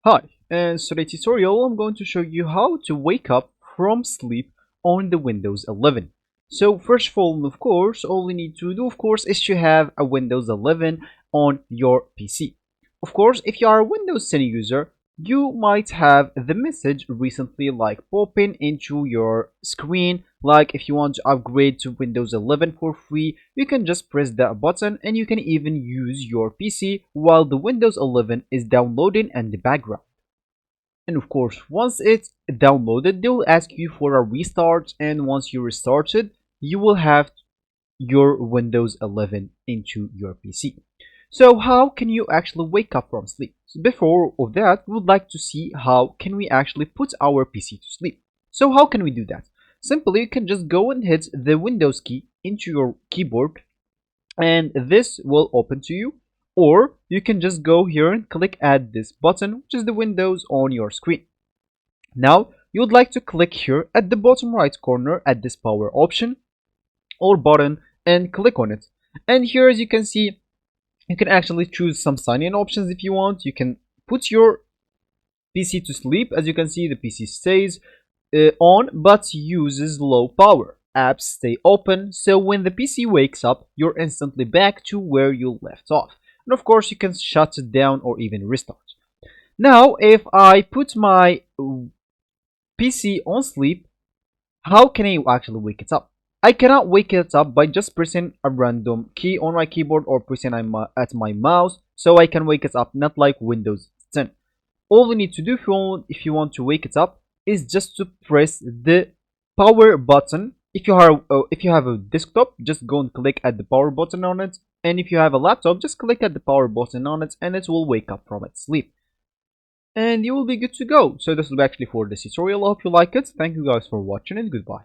Hi, in today's tutorial I'm going to show you how to wake up from sleep on the Windows 11. So first of all, of course, all you need to do, of course, is to have a Windows 11 on your PC. Of course, if you are a Windows 10 user, you might have the message recently like popping into your screen. Like if you want to upgrade to Windows 11 for free, you can just press that button and you can even use your PC while the Windows 11 is downloading in the background. And of course, once it's downloaded, they will ask you for a restart, and once you restart it, you will have your Windows 11 into your PC. So how can you actually wake up from sleep? So before of that, we would like to see how can we actually put our PC to sleep. So how can we do that? Simply, you can just go and hit the Windows key into your keyboard and this will open to you, or you can just go here and click at this button, which is the Windows on your screen. Now you would like to click here at the bottom right corner at this power option or button and click on it. And here, as you can see, you can actually choose some sign-in options if you want. You can put your PC to sleep. As you can see, the PC stays on but uses low power. Apps stay open, so when the PC wakes up, you're instantly back to where you left off. And of course, you can shut it down or even restart. Now, if I put my PC on sleep, how can I actually wake it up? I cannot wake it up by just pressing a random key on my keyboard or pressing at my mouse, so I can wake it up, not like Windows 10. All you need to do if you want to wake it up is just to press the power button. If you have a desktop, just go and click at the power button on it, and if you have a laptop, just click at the power button on it and it will wake up from its sleep and you will be good to go. So this will be actually for this tutorial. I hope you like it. Thank you guys for watching and goodbye.